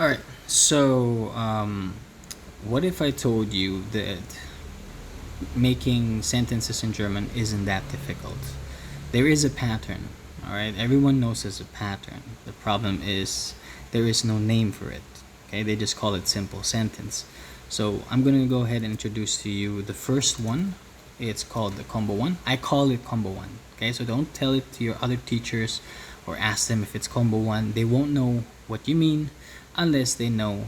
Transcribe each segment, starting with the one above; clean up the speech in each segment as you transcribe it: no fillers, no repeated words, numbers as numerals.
All right. So, what if I told you that making sentences in German isn't that difficult? There is a pattern. All right. Everyone knows there's a pattern. The problem is there is no name for it. Okay. They just call it simple sentence. So I'm gonna go ahead and introduce to you the first one. It's called the combo one. I call it combo one. Okay. So don't tell it to your other teachers or ask them if it's combo one. They won't know what you mean unless they know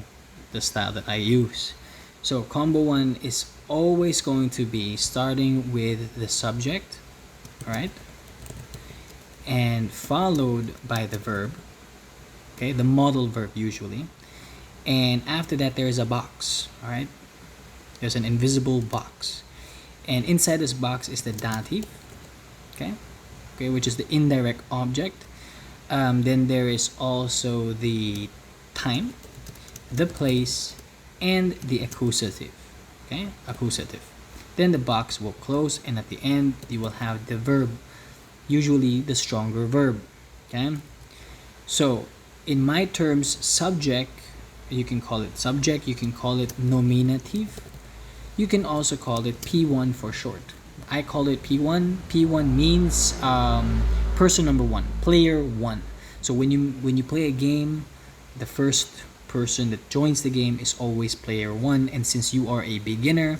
the style that I use. So combo one is always going to be starting with the subject, right? And followed by the verb, okay, the modal verb usually. And after that, there is a box, all right? There's an invisible box. And inside this box is the dative, okay? Okay, which is the indirect object. Then there is also the time, the place, and the accusative. Okay, accusative. Then the box will close, and at the end, you will have the verb, usually the stronger verb. Okay, so in my terms, subject, you can call it subject, you can call it nominative, you can also call it P1 for short. I call it P1. P1 means person number one, player one. So when you play a game, the first person that joins the game is always player one. And since you are a beginner,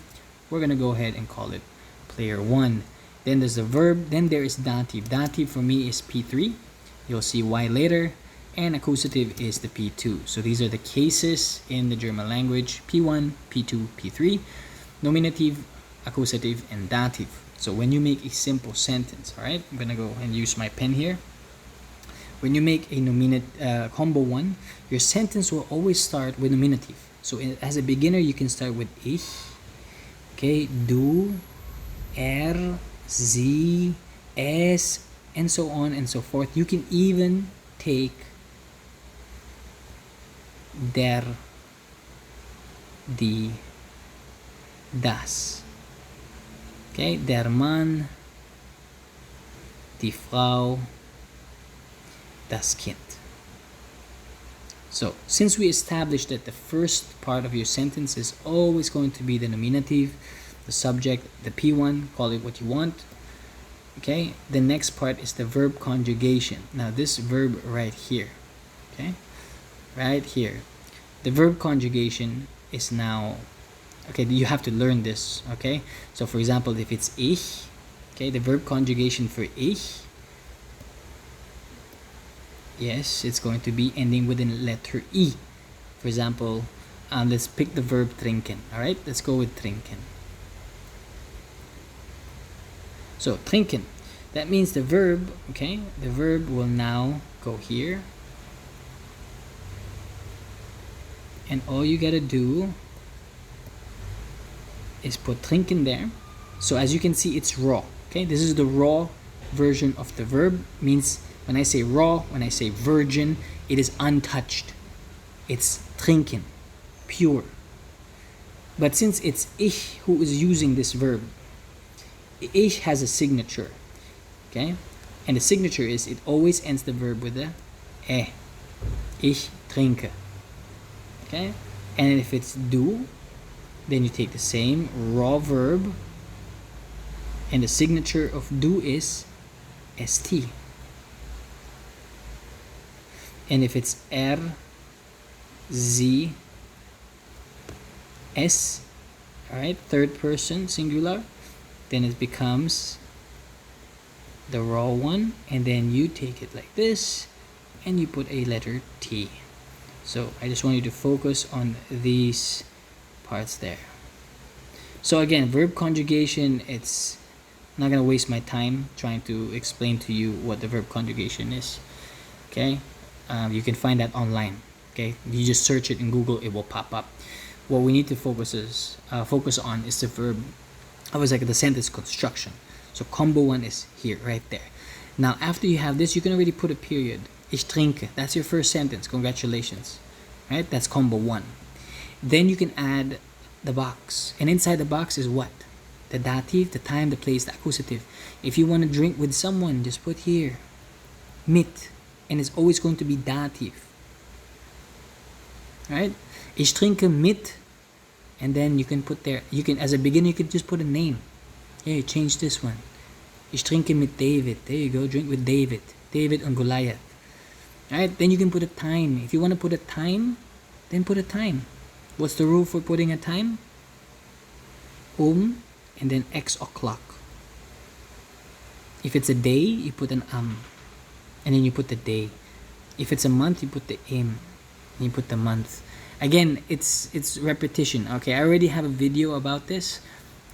we're gonna go ahead and call it player one. Then there's the verb. Then there is dative. Dative for me is P3. You'll see why later. And accusative is the P2. So these are the cases in the German language: P1, P2, P3. Nominative, accusative, and dative. So when you make a simple sentence, all right, I'm gonna go and use my pen here. When you make a combo one, your sentence will always start with nominative. So as a beginner, you can start with ich, okay, du, sie, es, and so on and so forth. You can even take der, die, das. Okay, der Mann, die Frau, das Kind. So, since we established that the first part of your sentence is always going to be the nominative, the subject, the P1, call it what you want. Okay, the next part is the verb conjugation. Now, this verb right here, okay, right here, the verb conjugation is now, okay, you have to learn this, okay? So, for example, if it's ich, okay, the verb conjugation for ich, yes, it's going to be ending with a letter E. For example, let's pick the verb trinken. All right, let's go with trinken. So trinken, that means the verb, okay, the verb will now go here. And all you gotta do is put trinken there. So as you can see, it's raw, okay? This is the raw version of the verb. Means when I say raw, when I say virgin, it is untouched. It's trinken, pure. But since it's ich who is using this verb, ich has a signature, okay? And the signature is, it always ends the verb with a e. Ich trinke, okay? And if it's du, then you take the same raw verb, and the signature of du is st. And if it's sie, s, all right, third person singular, then it becomes the raw one, and then you take it like this and you put a letter T. So I just want you to focus on these parts there. So again, verb conjugation, it's not gonna waste my time trying to explain to you what the verb conjugation is, okay? You can find that online, okay? You just search it in Google, it will pop up. What we need to focus on is the verb, I was like the sentence construction. So combo one is here, right there. Now after you have this, you can already put a period. Ich trinke, that's your first sentence, congratulations, right? That's combo one. Then you can add the box, and inside the box is what? The dative, the time, the place, the accusative. If you want to drink with someone, just put here mit, and it's always going to be dative. right? Ich trinke mit, and then you can put there, you can, as a beginner, you could just put a name. Hey, change this one. Ich trinke mit David. There you go, drink with David. David and Goliath. Right? Then you can put a time. If you want to put a time, then put a time. What's the rule for putting a time? And then X o'clock. If it's a day, you put an and then you put the day. If it's a month, you put the and you put the month. Again, it's repetition. Okay, I already have a video about this.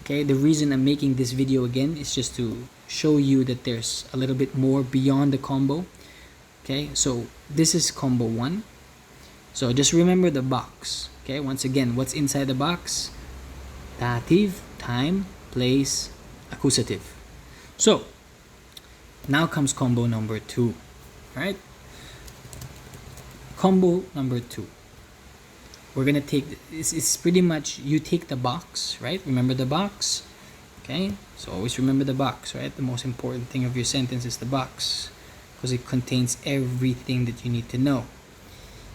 Okay, the reason I'm making this video again is just to show you that there's a little bit more beyond the combo. Okay, so this is combo 1. So just remember the box. Okay, once again, what's inside the box? Dative, time, place, accusative. So now comes combo number 2. Right? Combo number 2. We're gonna take, it's pretty much, you take the box, right? Remember the box. Okay, so always remember the box, right? The most important thing of your sentence is the box, because it contains everything that you need to know.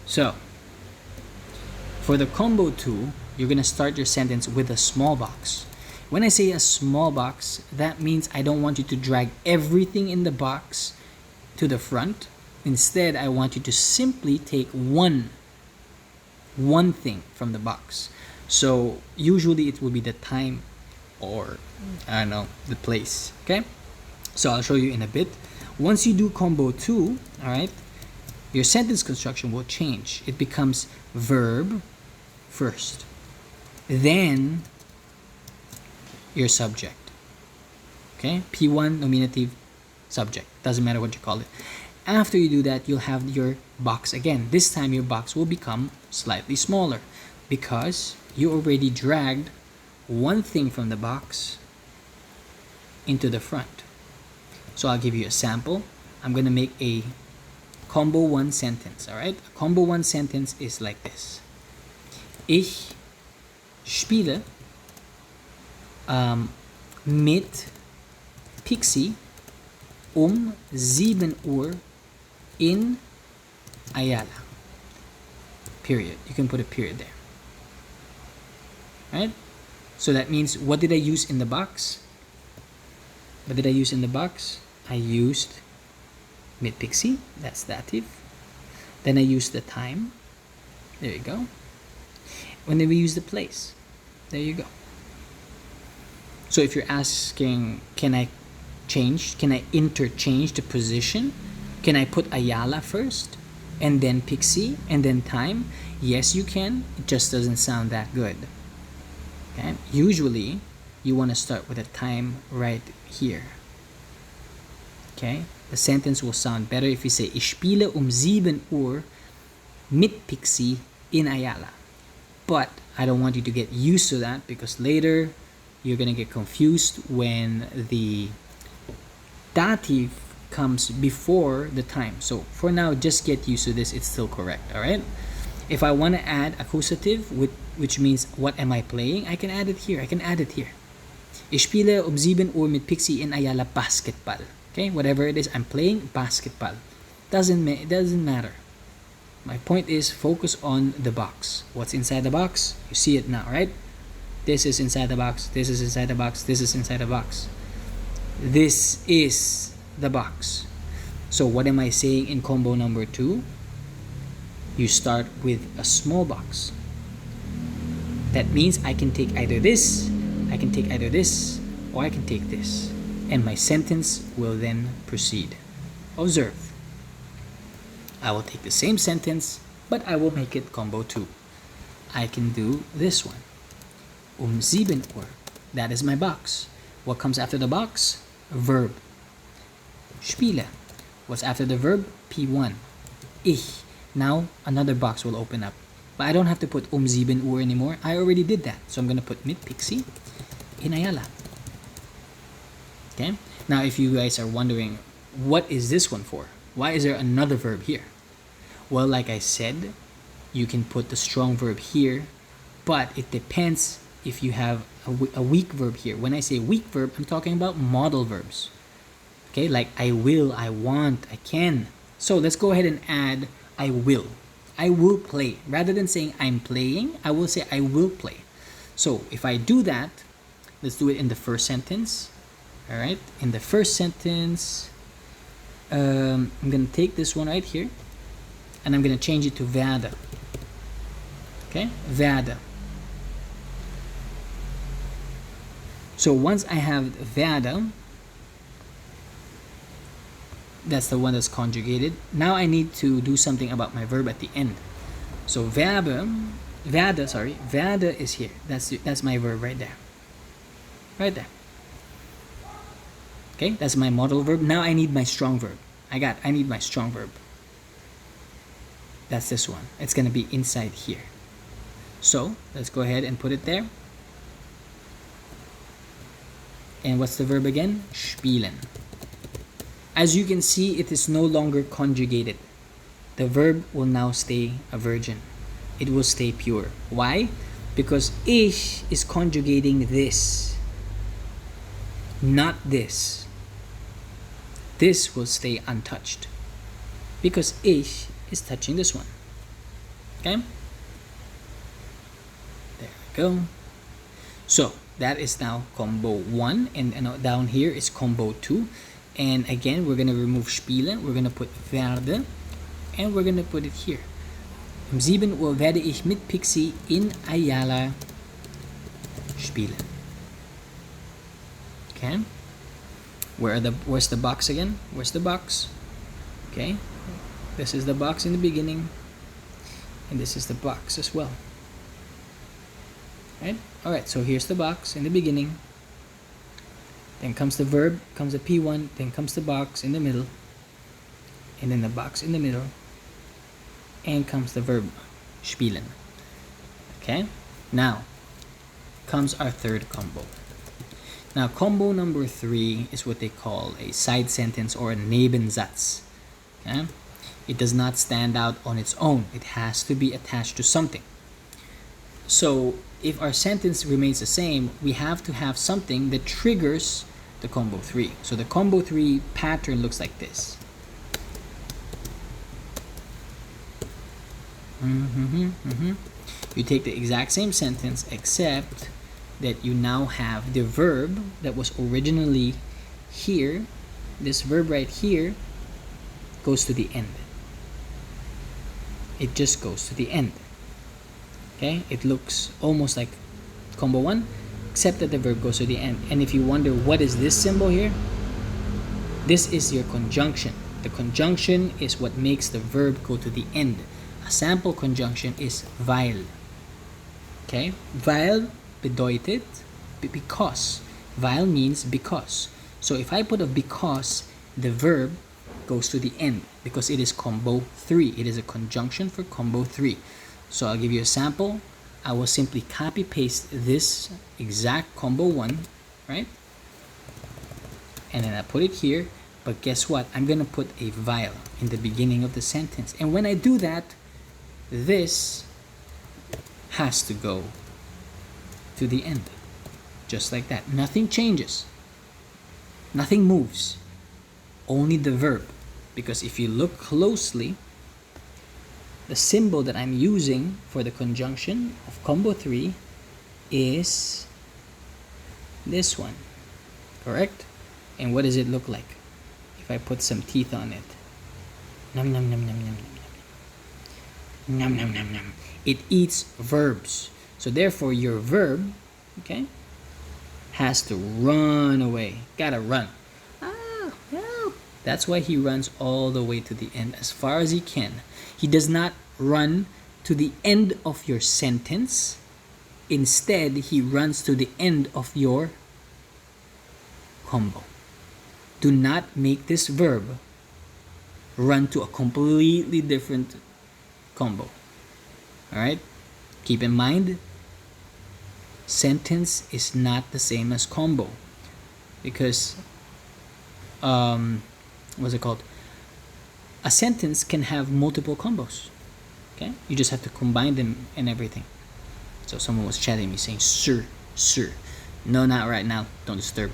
So for the combo 2, you're gonna start your sentence with a small box. When I say a small box, that means I don't want you to drag everything in the box to the front. Instead, I want you to simply take one thing from the box. So usually it will be the time, or I don't know, the place. Okay, so I'll show you in a bit. Once you do combo 2, all right, your sentence construction will change. It becomes verb first, then your subject. Okay, P1, nominative, subject, doesn't matter what you call it. After you do that, you'll have your box again. This time your box will become slightly smaller because you already dragged one thing from the box into the front. So I'll give you a sample. I'm going to make a combo 1 sentence, all right? A combo 1 sentence is like this. Ich spiele mit Pixie 7 Uhr in Ayala. Period. You can put a period there. Right? So that means, what did I use in the box? What did I use in the box? I used mit Pixie. That's dative. Then I used the time. There you go. When did we use the place? There you go. So if you're asking, can I interchange the position? Can I put Ayala first and then Pixie and then time? Yes, you can. It just doesn't sound that good. Okay? Usually, you want to start with a time right here. Okay? The sentence will sound better if you say, Ich spiele 7 Uhr mit Pixie in Ayala. But I don't want you to get used to that, because later you're going to get confused when the dative comes before the time. So for now, just get used to this. It's still correct. All right. If I want to add accusative, which means what am I playing, I can add it here. Ich spiele 7 Uhr mit Pixie in Ayala Basketball. Okay, whatever it is, I'm playing basketball. Doesn't matter. My point is, focus on the box. What's inside the box? You see it now, right? This is inside the box. This is inside the box. This is inside the box. This is the box. So what am I saying in combo number 2? You start with a small box. That means I can take either this, or I can take this. And my sentence will then proceed. Observe. I will take the same sentence, but I will make it combo 2. I can do this one. 7 Uhr. That is my box. What comes after the box? Verb. Spiele. What's after the verb? P1. Ich. Now another box will open up. But I don't have to put 7 Uhr anymore. I already did that. So I'm going to put mit Pixie in Ayala. Okay? Now if you guys are wondering, what is this one for? Why is there another verb here? Well, like I said, you can put the strong verb here, but it depends if you have a weak verb here. When I say weak verb, I'm talking about modal verbs. Okay, like I will, I want, I can. So let's go ahead and add I will. I will play. Rather than saying I'm playing, I will say I will play. So if I do that, let's do it in the first sentence. All right, in the first sentence, I'm gonna take this one right here, and I'm gonna change it to werde. Okay, werde. So once I have werde, that's the one that's conjugated. Now I need to do something about my verb at the end. So werde is here. That's my verb right there. Right there. Okay, that's my modal verb. Now I need my strong verb. I need my strong verb. That's this one. It's gonna be inside here. So let's go ahead and put it there. And what's the verb again? Spielen. As you can see, it is no longer conjugated. The verb will now stay a virgin. It will stay pure. Why? Because ich is conjugating this, not this. This will stay untouched because ich is touching this one. Okay? There we go. So that is now combo 1, and down here is combo 2. And again, we're gonna remove spielen, we're gonna put werde, and we're gonna put it here. Um 7 Uhr werde ich mit Pixie in Ayala spielen. Okay. Where's the box again? Where's the box? Okay. This is the box in the beginning, and this is the box as well. Right? Alright, so here's the box in the beginning. Then comes the verb, comes the P1, then comes the box in the middle, and then the box in the middle, and comes the verb, spielen. Okay? Now, comes our third combo. Now, combo number 3 is what they call a side sentence or a Nebensatz. Okay? It does not stand out on its own. It has to be attached to something. So, if our sentence remains the same, we have to have something that triggers the combo 3. So the combo 3 pattern looks like this. You take the exact same sentence, except that you now have the verb that was originally here. This verb right here goes to the end. It just goes to the end. Okay, it looks almost like combo 1, except that the verb goes to the end. And if you wonder what is this symbol here, this is your conjunction. The conjunction is what makes the verb go to the end. A sample conjunction is weil. Okay, weil bedeutet because. Weil means because. So if I put a because, the verb goes to the end because it is combo 3. It is a conjunction for combo 3. So I'll give you a sample. I will simply copy paste this exact combo 1, right? And then I put it here. But guess what? I'm gonna put a weil in the beginning of the sentence. And when I do that, this has to go to the end. Just like that. Nothing changes. Nothing moves. Only the verb. Because if you look closely, the symbol that I'm using for the conjunction of combo 3 is this one. Correct? And what does it look like if I put some teeth on it? Nom nom nom nom nom nom. Nom nom nom nom. It eats verbs. So therefore your verb, okay, has to run away. Gotta run. Oh, no. That's why he runs all the way to the end as far as he can. He does not run to the end of your sentence. Instead, he runs to the end of your combo. Do not make this verb run to a completely different combo. Alright? Keep in mind, sentence is not the same as combo. Because, what's it called? A sentence can have multiple combos. Okay? You just have to combine them and everything. So someone was chatting me saying, sir, sir. No, not right now. Don't disturb.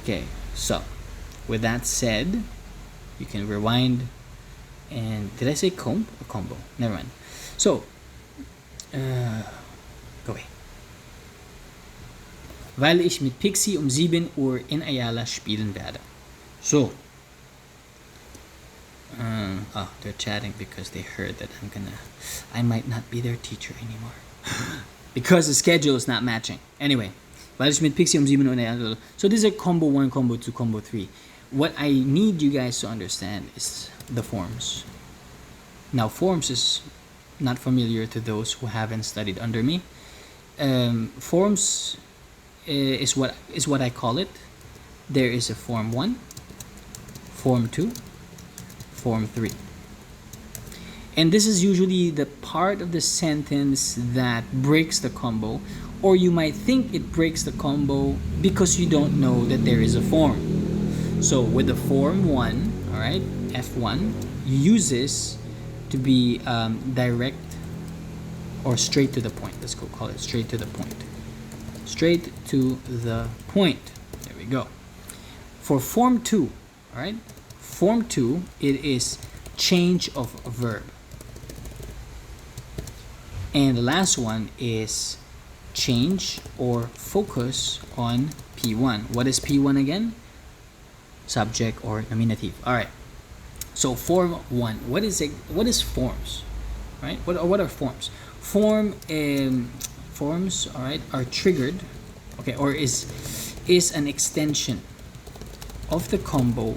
Okay, so with that said, you can rewind And did I say comb or combo? Never mind. So, go away. Weil ich mit Pixie 7 Uhr in Ayala spielen werde. So, they're chatting because they heard that I might not be their teacher anymore. Because the schedule is not matching. Anyway, weil ich mit Pixie 7 Uhr in Ayala. So these are combo 1, combo 2, combo 3. What I need you guys to understand is the forms. Now, forms is not familiar to those who haven't studied under me. Forms is what I call it. There is a form 1, form 2, form 3. And this is usually the part of the sentence that breaks the combo, or you might think it breaks the combo because you don't know that there is a form. So with the form 1, all right, F1, you use this to be direct or straight to the point. Let's go call it straight to the point. Straight to the point. There we go. For form 2, all right, form 2, it is change of a verb. And the last one is change or focus on P1. What is P1 again? Subject or nominative. All right. So form 1. What is it? What is forms? Right? What are forms? Forms. All right, are triggered. Okay, or is an extension of the combo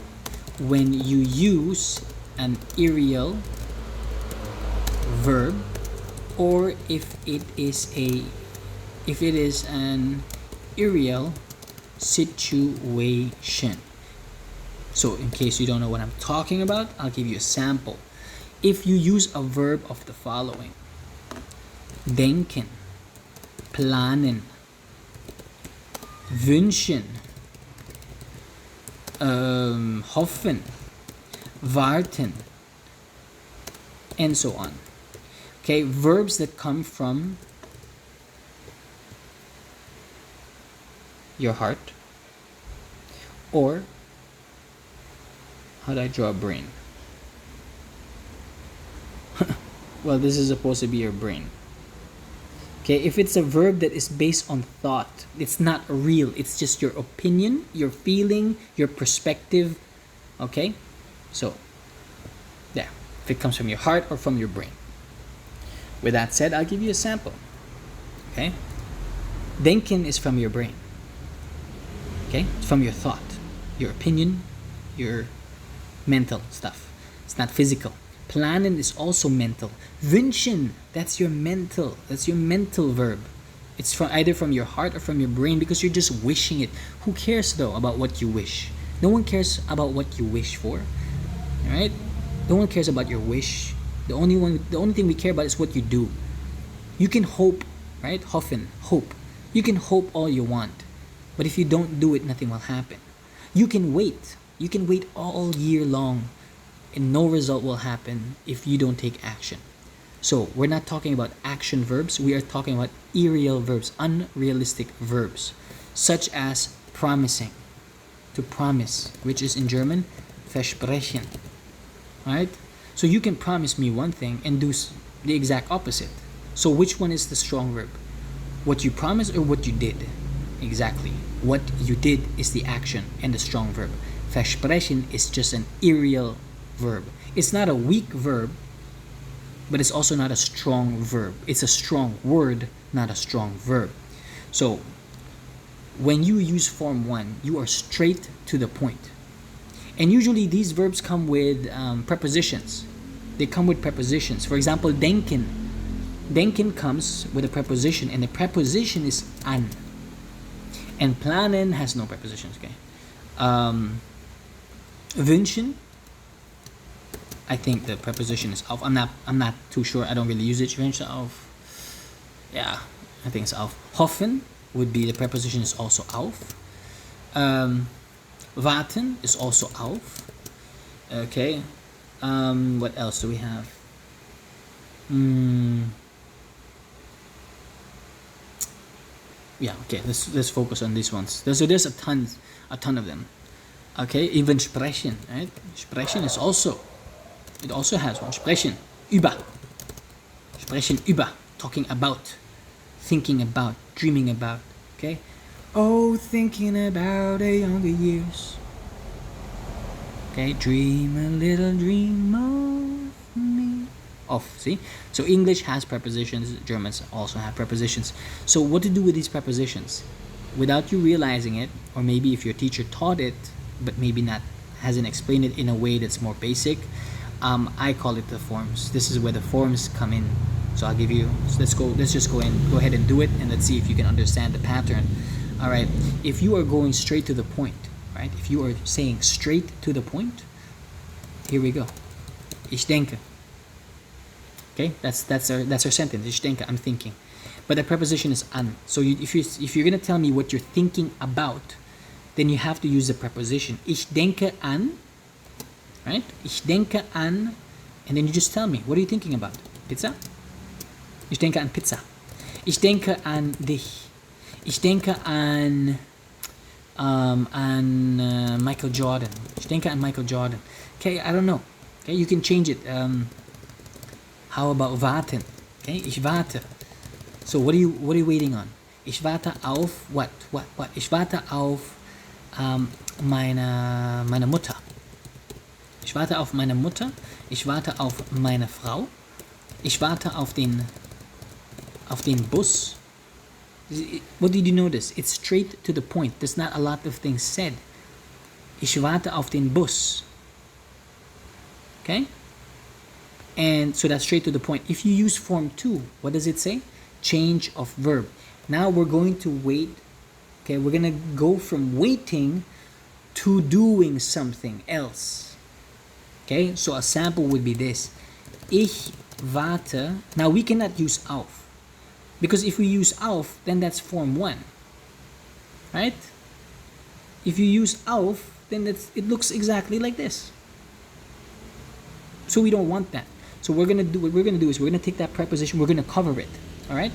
when you use an aerial verb, or if it is an aerial situation. So in case you don't know what I'm talking about, I'll give you a sample. If you use a verb of the following: denken, planen, wünschen, hoffen, warten, and so on. Okay, verbs that come from your heart, or how do I draw a brain? Well, this is supposed to be your brain. Okay, if it's a verb that is based on thought, it's not real. It's just your opinion, your feeling, your perspective. Okay, so yeah, if it comes from your heart or from your brain. With that said, I'll give you a sample. Okay, denken is from your brain. Okay, it's from your thought, your opinion, your mental stuff. It's not physical. Planen is also mental. Wünschen, that's your mental verb. It's either from your heart or from your brain because you're just wishing it. Who cares though about what you wish? No one cares about what you wish for. Alright? No one cares about your wish. The only thing we care about is what you do. You can hope, right? Hoffen, hope. You can hope all you want. But if you don't do it, nothing will happen. You can wait. You can wait all year long and no result will happen if you don't take action. So we're not talking about action verbs. We are talking about aerial verbs, unrealistic verbs, such as promising, to promise, which is in German versprechen. Right? So you can promise me one thing and do the exact opposite. So which one is the strong verb? What you promised or what you did? Exactly. What you did is the action and the strong verb. Versprechen is just an aerial verb. It's not a weak verb, but it's also not a strong verb. It's a strong word, not a strong verb. So when you use form 1, you are straight to the point. And usually these verbs come with prepositions. They come with prepositions. For example, denken. Denken comes with a preposition, and the preposition is an. And planen has no prepositions. Okay. Wünschen, I think the preposition is auf. I'm not too sure. I don't really use it. Wünschen auf. Yeah, I think it's auf. Hoffen would be the preposition is also auf. Warten is also auf. Okay. What else do we have? Yeah. Okay. Let's focus on these ones. There's a ton of them. Okay. Even sprechen, right? Sprechen is also It also has one. Sprechen. Über. Sprechen über. Talking about. Thinking about. Dreaming about. Okay? Oh, thinking about the younger years. Okay? Dream a little dream of me. Of. See? So English has prepositions. Germans also have prepositions. So what to do with these prepositions? Without you realizing it, or maybe if your teacher taught it, but maybe not, hasn't explained it in a way that's more basic, I call it the forms. This is where the forms come in. So I'll give you, so let's just go ahead and do it, and let's see if you can understand the pattern. All right, if you are going straight to the point, right? If you are saying straight to the point, here we go. Ich denke. Okay, that's our sentence. Ich denke, I'm thinking. But the preposition is an. So if you're gonna tell me what you're thinking about, then you have to use the preposition. Ich denke an, right? Ich denke an, and then you just tell me, what are you thinking about? Pizza? Ich denke an Pizza. Ich denke an dich. Ich denke an Michael Jordan. Ich denke an Michael Jordan. Okay, I don't know. Okay, you can change it. How about warten? Okay, ich warte. So what are you waiting on? Ich warte auf what? Ich warte auf meine Mutter. Ich warte auf meine Mutter. Ich warte auf meine Frau. Ich warte auf den Bus. What did you notice? It's straight to the point. There's not a lot of things said. Ich warte auf den Bus. Okay? And so that's straight to the point. If you use form 2, what does it say? Change of verb. Now we're going to wait. Okay, we're going to go from waiting to doing something else. Okay, so a sample would be this. Ich warte. Now we cannot use auf. Because if we use auf, then that's form 1. Right? If you use auf, then it looks exactly like this. So we don't want that. So what we're gonna do is we're gonna take that preposition, we're gonna cover it. All right?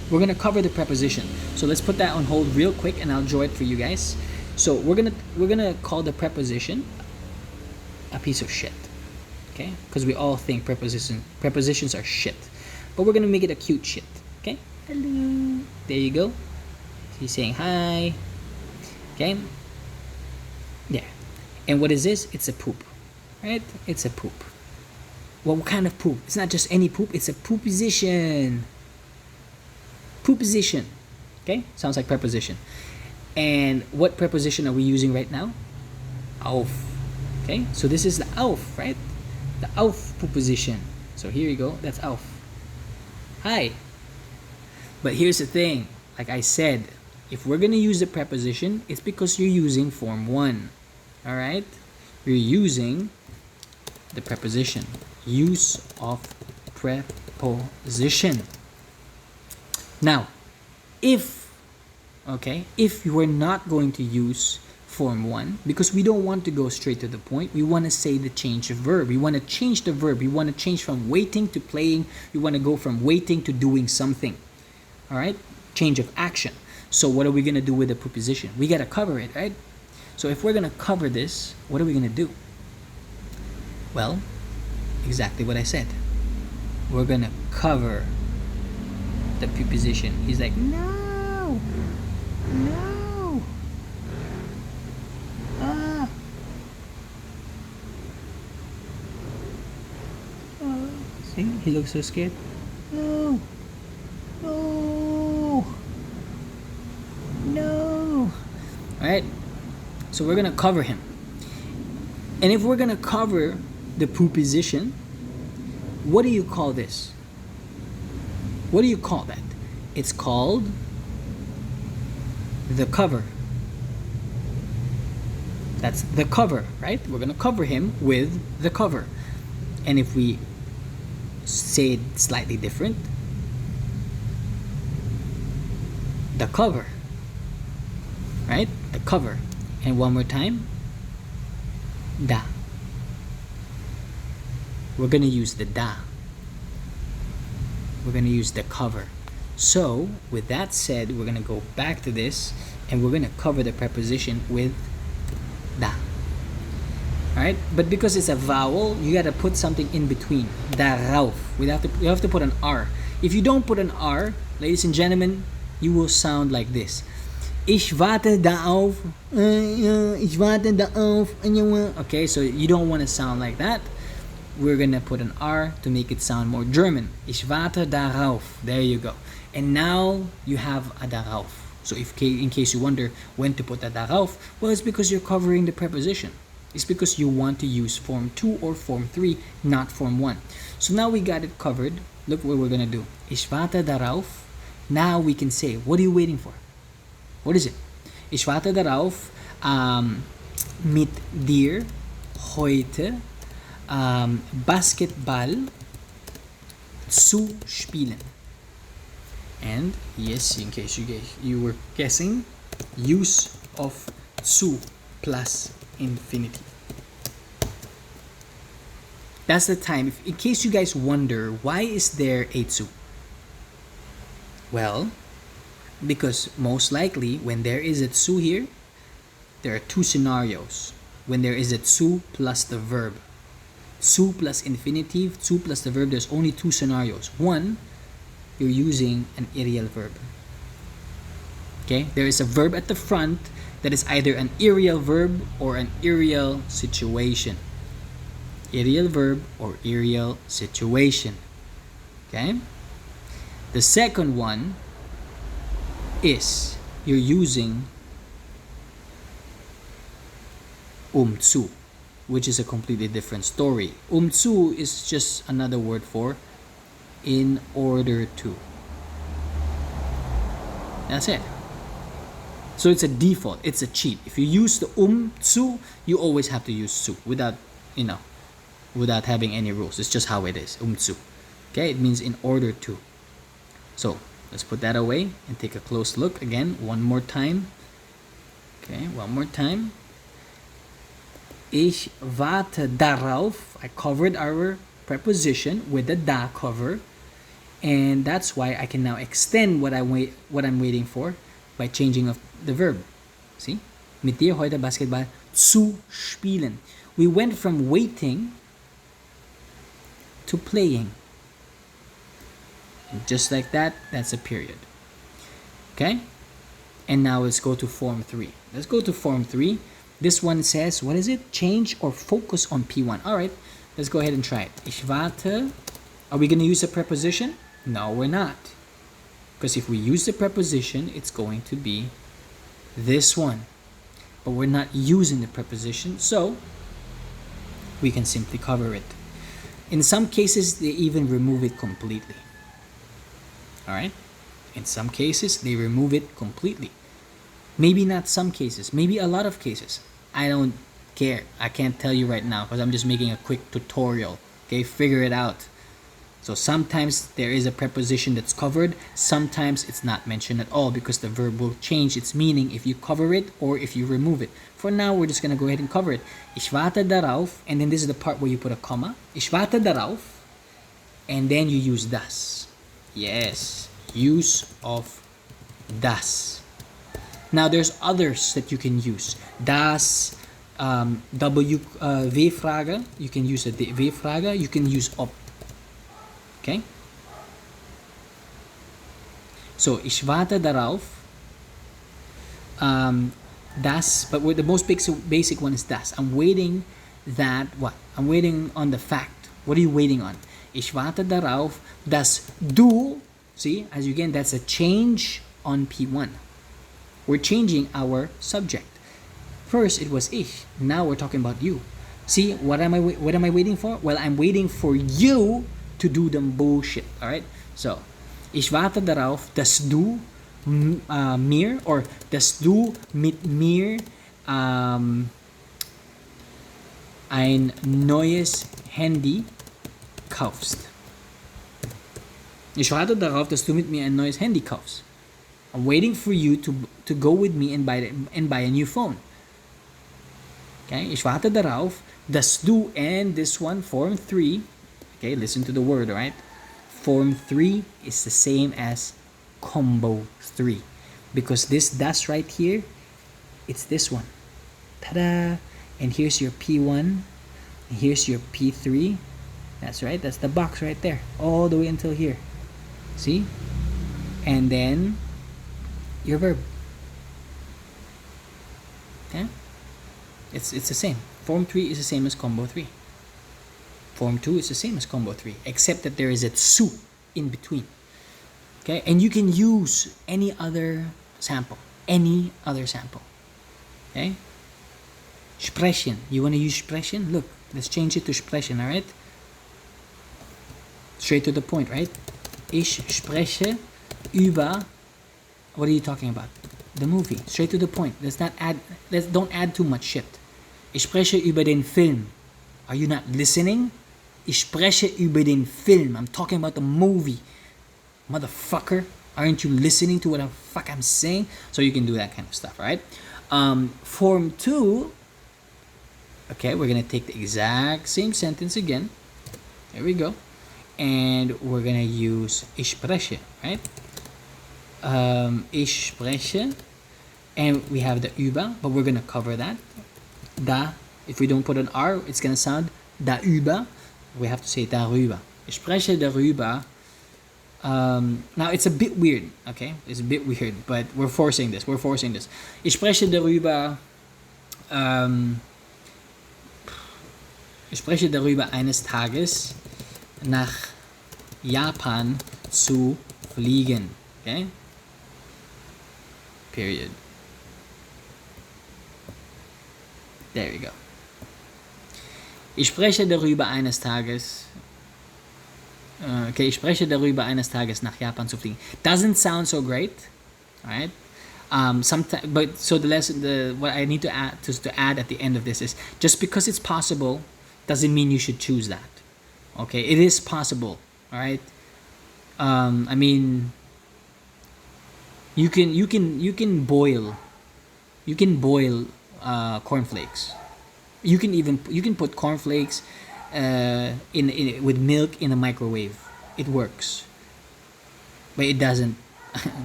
We're gonna cover the preposition. So let's put that on hold real quick, and I'll draw it for you guys. So we're gonna call the preposition a piece of shit. Okay? Because we all think prepositions are shit, but we're gonna make it a cute shit. Okay? Hello. There you go. He's saying hi. Okay? There. And what is this? It's a poop. Right? It's a poop. Well, what kind of poop? It's not just any poop, it's a poop-position. Poop-position. Okay? Sounds like preposition. And what preposition are we using right now? Auf. Okay? So this is the auf, right? The auf preposition. So here you go. That's auf. Hi. But here's the thing. Like I said, if we're going to use the preposition, it's because you're using form 1. All right? You're using the preposition. Use of preposition. Now, if you are not going to use form 1, because we don't want to go straight to the point, we want to say the change of verb. We want to change the verb. We want to change from waiting to playing. We want to go from waiting to doing something. All right? Change of action. So what are we going to do with the preposition? We got to cover it, right? So if we're going to cover this, what are we going to do? Well, exactly what I said. We're going to cover the preposition. He's like, no. See, he looks so scared. No. Alright, so we're gonna cover him. And if we're gonna cover the preposition, what do you call this? What do you call that? It's called the cover. That's the cover, right? We're gonna cover him with the cover. And if we say it slightly different, the cover, right? The cover. And one more time, da. We're gonna use the da. We're gonna use the cover. So with that said, we're gonna go back to this and we're gonna cover the preposition with da. Alright? But because it's a vowel, you gotta put something in between. Darauf. You have to put an R. If you don't put an R, ladies and gentlemen, you will sound like this. Ich warte darauf. Ich warte darauf. Okay, so you don't want to sound like that. We're gonna put an R to make it sound more German. Ich warte darauf. There you go. And now you have a darauf. So in case you wonder when to put a darauf, well, it's because you're covering the preposition. It's because you want to use form 2 or form 3, not form 1. So now we got it covered. Look what we're gonna do. Ich warte darauf. Now we can say, what are you waiting for? What is it? Ich warte darauf, mit dir heute Basketball zu spielen. And yes, in case you were guessing, use of zu plus infinitive. That's the time. In case you guys wonder, why is there a zu? Well, because most likely when there is a zu here, there are two scenarios. When there is a zu plus the verb. Zu plus infinitive, zu plus the verb, there's only two scenarios. One, you're using an aerial verb. Okay? There is a verb at the front that is either an aerial verb or an aerial situation. Aerial verb or aerial situation. Okay? The second one is you're using zu, which is a completely different story. Zu is just another word for in order to. That's it. So it's a default, it's a cheat. If you use the zu, you always have to use zu without having any rules. It's just how it is. Zu. Okay, it means in order to. So let's put that away and take a close look again one more time. Okay, one more time. Ich warte darauf. I covered our preposition with the da cover, and that's why I can now extend what I'm waiting for by changing of the verb. See? Mit dir heute Basketball zu spielen. We went from waiting to playing. And just like that, that's a period. Okay? And now let's go to form 3. Let's go to form 3. This one says, what is it? Change or focus on P1. All right, let's go ahead and try it. Ich warte. Are we going to use a preposition? No, we're not. Because if we use the preposition, it's going to be this one. But we're not using the preposition, so we can simply cover it. In some cases, they even remove it completely. All right? In some cases, they remove it completely. Maybe not some cases, maybe a lot of cases. I don't care. I can't tell you right now because I'm just making a quick tutorial. Okay, figure it out. So sometimes there is a preposition that's covered, sometimes it's not mentioned at all because the verb will change its meaning if you cover it or if you remove it. For now, we're just going to go ahead and cover it. Ich warte darauf, and then this is the part where you put a comma. Ich warte darauf, and then you use das. Yes, use of das. Now there's others that you can use. Das, W-Frage, you can use a W-Frage, you can use ob. Okay? So, ich warte darauf. Das, but the most basic one is das. I'm waiting that, what? I'm waiting on the fact. What are you waiting on? Ich warte darauf, dass du, see, as you again, that's a change on P1. We're changing our subject. First, it was ich. Now we're talking about you. See, what am I waiting for? Well, I'm waiting for you to do the bullshit. All right. So, ich warte darauf, dass du mir or dass du mit mir ein neues Handy kaufst. Ich warte darauf, dass du mit mir ein neues Handy kaufst. I'm waiting for you to go with me and buy a new phone. Okay, ich warte darauf, dass du, and this one, form 3. Okay, listen to the word, right? Form 3 is the same as combo 3. Because this das right here, it's this one. Ta-da! and here's your P1, and here's your P3. That's right, that's the box right there, all the way until here. See? And then your verb. Okay? It's the same. Form 3 is the same as combo 3. Form 2 is the same as combo 3, except that there is a tsu in between. Okay? And you can use any other sample. Any other sample. Okay? Sprechen. You want to use sprechen? Look, let's change it to sprechen, alright? Straight to the point, right? Ich spreche über. What are you talking about? The movie. Straight to the point. Don't add too much shit. Ich spreche über den Film. Are you not listening? Ich spreche über den Film. I'm talking about the movie. Motherfucker. Aren't you listening to what the fuck I'm saying? So you can do that kind of stuff, right? Form 2. Okay, we're gonna take the exact same sentence again. There we go. And we're gonna use ich spreche, right? Ich spreche. And we have the über, but we're gonna cover that. Da. If we don't put an R, it's gonna sound da über. We have to say darüber. Ich spreche darüber. Now it's a bit weird, okay? It's a bit weird, but we're forcing this. Ich spreche darüber. Ich spreche darüber, eines Tages nach Japan zu fliegen. Okay? Period. There we go. Ich spreche darüber, eines Tages. Okay, ich spreche darüber, eines Tages nach Japan zu fliegen. Doesn't sound so great, right? Sometimes, but so the lesson, what I need to add at the end of this is, just because it's possible doesn't mean you should choose that. Okay, it is possible. All right. I mean, you can boil cornflakes. You can put cornflakes in with milk in a microwave. It works, but it doesn't.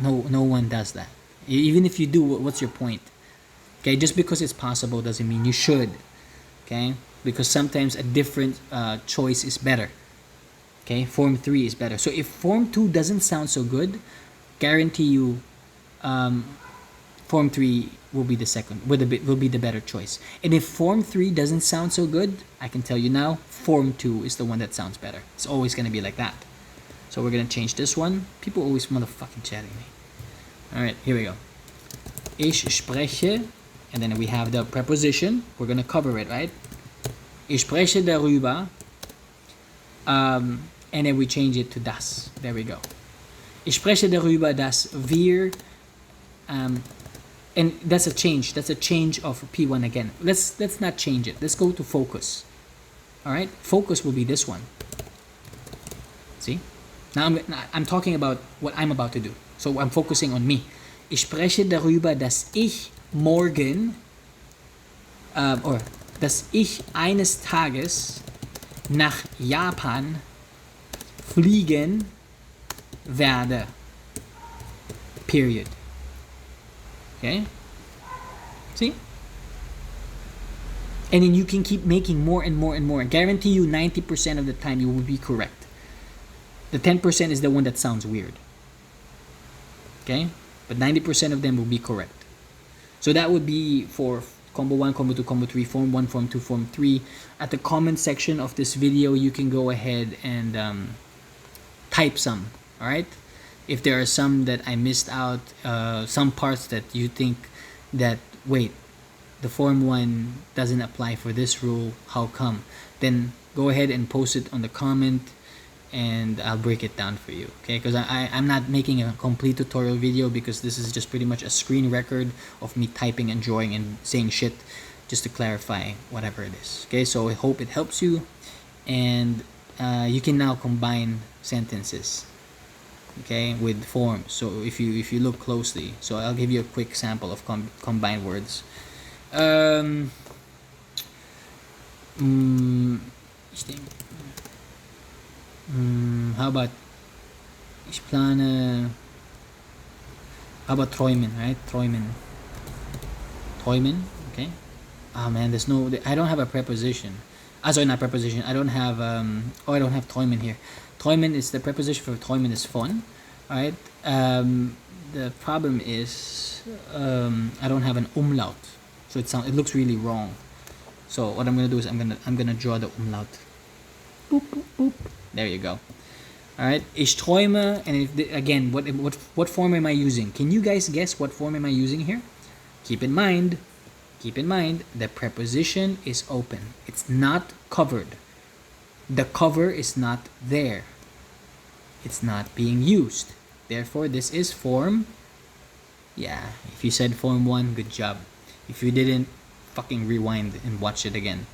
No one does that. Even if you do, what's your point? Okay, just because it's possible doesn't mean you should. Okay, because sometimes a different choice is better. Okay, form 3 is better. So if form 2 doesn't sound so good, guarantee you form 3 will be the second, will be the better choice. And if form 3 doesn't sound so good, I can tell you now, form 2 is the one that sounds better. It's always going to be like that. So we're going to change this one. People always motherfucking chatting me. Alright, here we go. Ich spreche, and then we have the preposition. We're going to cover it, right? Ich spreche darüber. And then we change it to das. There we go. Ich spreche darüber, dass wir, and that's a change. That's a change of P1 again. Let's not change it. Let's go to focus. All right. Focus will be this one. See? Now I'm talking about what I'm about to do. So I'm focusing on me. Ich spreche darüber, dass ich morgen, or dass ich eines Tages nach Japan fliegen werde. Period. Okay? See? And then you can keep making more and more and more. I guarantee you 90% of the time you will be correct. The 10% is the one that sounds weird. Okay? But 90% of them will be correct. So that would be for combo 1, combo 2, combo 3, form 1, form 2, form 3. At the comment section of this video, you can go ahead and type some. Alright? If there are some that I missed out, some parts that you think that, wait, the form 1 doesn't apply for this rule, how come? Then go ahead and post it on the comment and I'll break it down for you. Okay? Because I'm not making a complete tutorial video because this is just pretty much a screen record of me typing and drawing and saying shit just to clarify whatever it is. Okay? So I hope it helps you, and you can now combine sentences, okay, with forms. So if you look closely, so I'll give you a quick sample of combined words. How about ich plane, how about träumen, right? Träumen, okay. Oh man, there's no. I don't have a preposition. Sorry, not preposition. I don't have. I don't have träumen here. Träumen is the preposition for träumen is von. All right. The problem is I don't have an umlaut, so it looks really wrong. So what I'm gonna do is I'm gonna draw the umlaut. Boop boop boop. There you go. All right. Ich träume, and again, what form am I using? Can you guys guess what form am I using here? Keep in mind, the preposition is open. It's not covered. The cover is not there. It's not being used. Therefore, this is form. Yeah, if you said form 1, good job. If you didn't, fucking rewind and watch it again.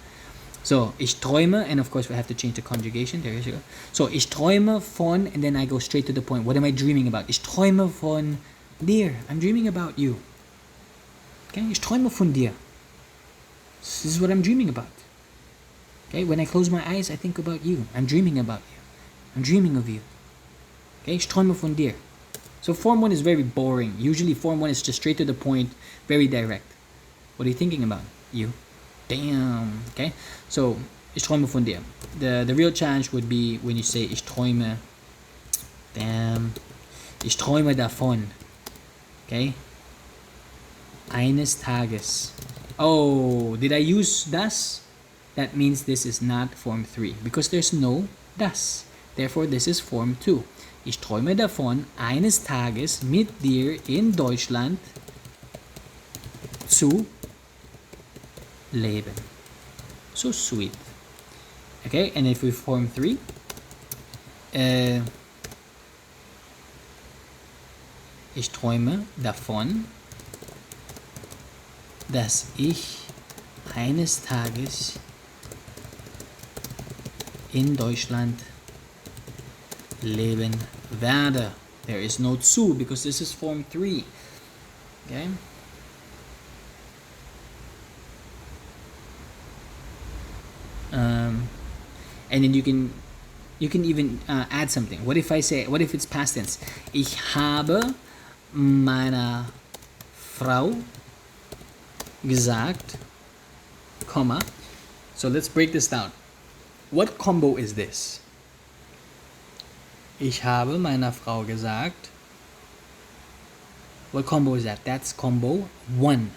So, ich träume, and of course we have to change the conjugation. There you go. So, ich träume von, and then I go straight to the point. What am I dreaming about? Ich träume von dir. I'm dreaming about you. Okay, ich träume von dir. This is what I'm dreaming about. Okay, when I close my eyes, I think about you. I'm dreaming about you. I'm dreaming of you. Okay, ich träume von dir. So form 1 is very boring. Usually form 1 is just straight to the point, very direct. What are you thinking about? You. Damn. Okay, so ich träume von dir. The real challenge would be when you say ich träume. Damn. Ich träume davon. Okay. Eines Tages. Oh, did I use das? That means this is not form 3 because there's no das. Therefore, this is form 2. Ich träume davon, eines Tages mit dir in Deutschland zu leben. So sweet. Okay, and if we form 3, ich träume davon, dass ich eines Tages in Deutschland leben werde. There is no zu because this is form 3. Okay? And then you can even add something. What if it's past tense? Ich habe meiner Frau gesagt, comma. So let's break this down. What combo is this? Ich habe meiner Frau gesagt. What combo is that? That's combo 1.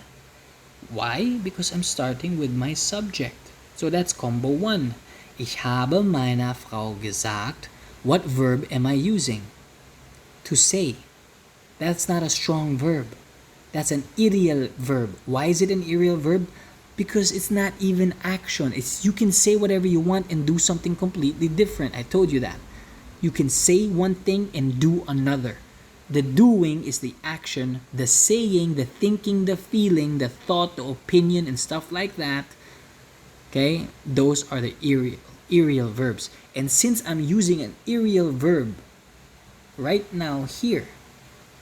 Why? Because I'm starting with my subject. So that's combo 1. Ich habe meiner Frau gesagt. What verb am I using? To say. That's not a strong verb. That's an ideal verb. Why is it an ideal verb? Because it's not even action. You can say whatever you want and do something completely different. I told you that. You can say one thing and do another. The doing is the action. The saying, the thinking, the feeling, the thought, the opinion, and stuff like that. Okay? Those are the aerial verbs. And since I'm using an aerial verb right now here,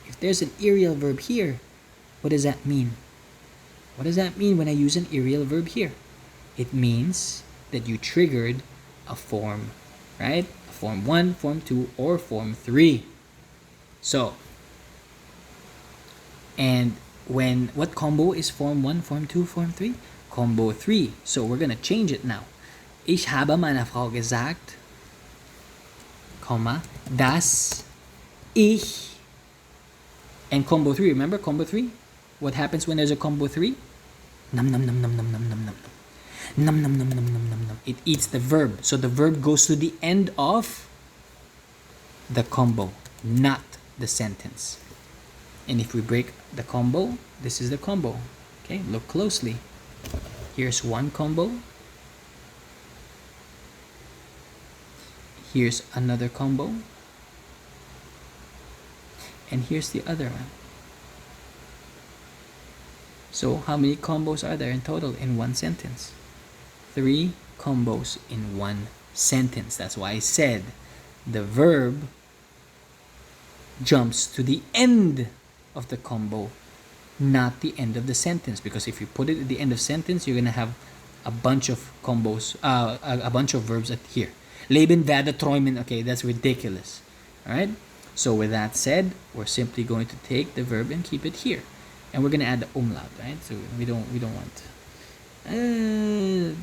if there's an aerial verb here, what does that mean? What does that mean when I use an aerial verb here? It means that you triggered a form, right? Form 1, form 2, or form 3. So, and what combo is form 1, form 2, form 3? Combo 3. So we're gonna change it now. Ich habe meiner Frau gesagt, comma, dass ich, and combo 3, remember combo 3? What happens when there's a combo 3? Num num num num num num num num. Num num num num num num num. It eats the verb. So the verb goes to the end of the combo, not the sentence. And if we break the combo, this is the combo. Okay, look closely. Here's one combo. Here's another combo. And here's the other one. So how many combos are there in total in one sentence? 3 combos in one sentence. That's why I said the verb jumps to the end of the combo, not the end of the sentence. Because if you put it at the end of sentence, you're gonna have a bunch of combos, a bunch of verbs at here. Leben, werde, träumen. Okay, that's ridiculous. All right. So with that said, we're simply going to take the verb and keep it here, and we're gonna add the umlaut, right? So we don't want There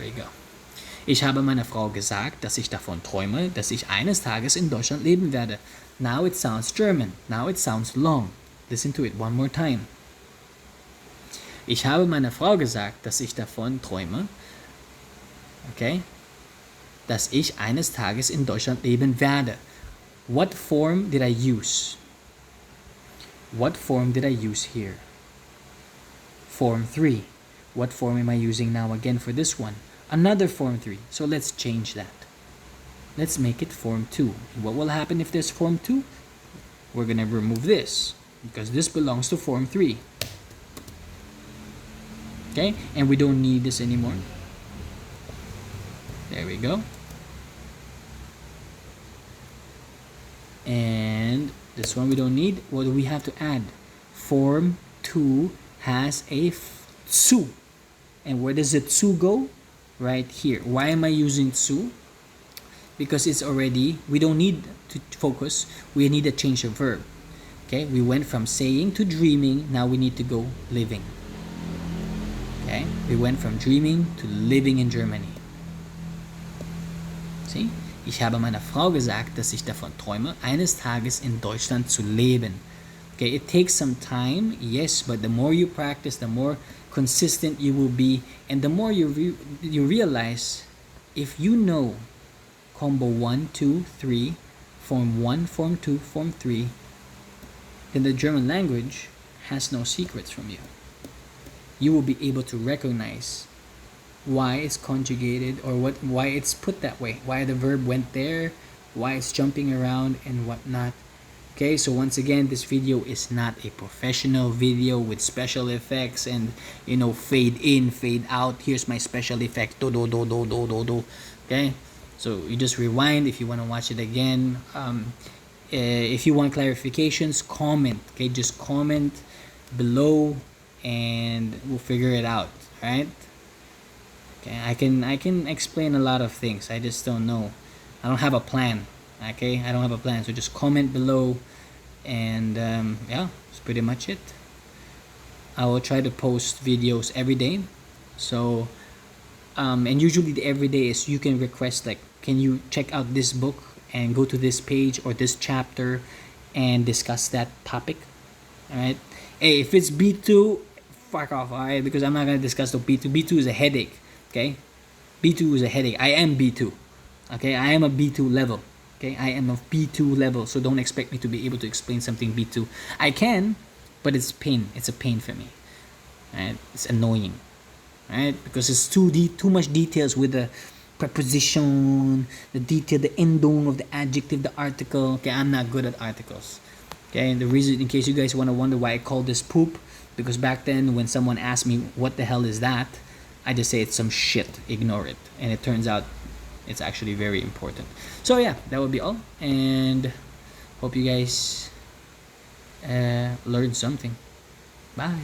we go. Ich habe meiner Frau gesagt, dass ich davon träume, dass ich eines Tages in Deutschland leben werde. Now it sounds German. Now it sounds long. Listen to it one more time. Ich habe meiner Frau gesagt, dass ich davon träume, okay, dass ich eines Tages in Deutschland leben werde. What form did I use? What form did I use here? Form 3. What form am I using now again for this one? Another form 3. So let's change that. Let's make it form 2. What will happen if there's form 2? We're going to remove this because this belongs to form 3. Okay? And we don't need this anymore. There we go. And this one we don't need. What do we have to add? Form 2 has a tsu. And where does the tsu go? Right here. Why am I using tsu? Because it's already, we don't need to focus. We need to change the verb. Okay, we went from saying to dreaming. Now we need to go living. Okay, we went from dreaming to living in Germany. See? Ich habe meiner Frau gesagt, dass ich davon träume, eines Tages in Deutschland zu leben. Okay, it takes some time, yes, but the more you practice, the more consistent you will be, and the more you realize, if you know combo 1, 2, 3, form 1, form 2, form 3, then the German language has no secrets from you. You will be able to recognize why it's conjugated or why it's put that way, why the verb went there, why it's jumping around and whatnot. Okay, so once again, this video is not a professional video with special effects and fade in, fade out. Here's my special effect. Do do do do do do do. Okay, so you just rewind if you want to watch it again. If you want clarifications, comment. Okay, just comment below and we'll figure it out. All right. Okay, I can explain a lot of things. I just don't know. I don't have a plan. Okay, I don't have a plan. So just comment below, and yeah, that's pretty much it. I will try to post videos every day. So, and usually the every day is you can request like, can you check out this book and go to this page or this chapter and discuss that topic. All right. Hey, if it's B2, fuck off. All right, because I'm not gonna discuss the B2. B2 is a headache. Okay, B2 is a headache. I am B2. Okay, I am a B2 level. Okay, I am a B2 level, so don't expect me to be able to explain something B2. I can, but it's pain. It's a pain for me. Right? It's annoying. Right? Because it's too much details with the preposition, the detail, the ending of the adjective, the article. Okay, I'm not good at articles. Okay, and the reason, in case you guys want to wonder why I call this poop, because back then when someone asked me what the hell is that, I just say it's some shit, ignore it. And it turns out it's actually very important. So yeah, that would be all. And hope you guys learned something. Bye.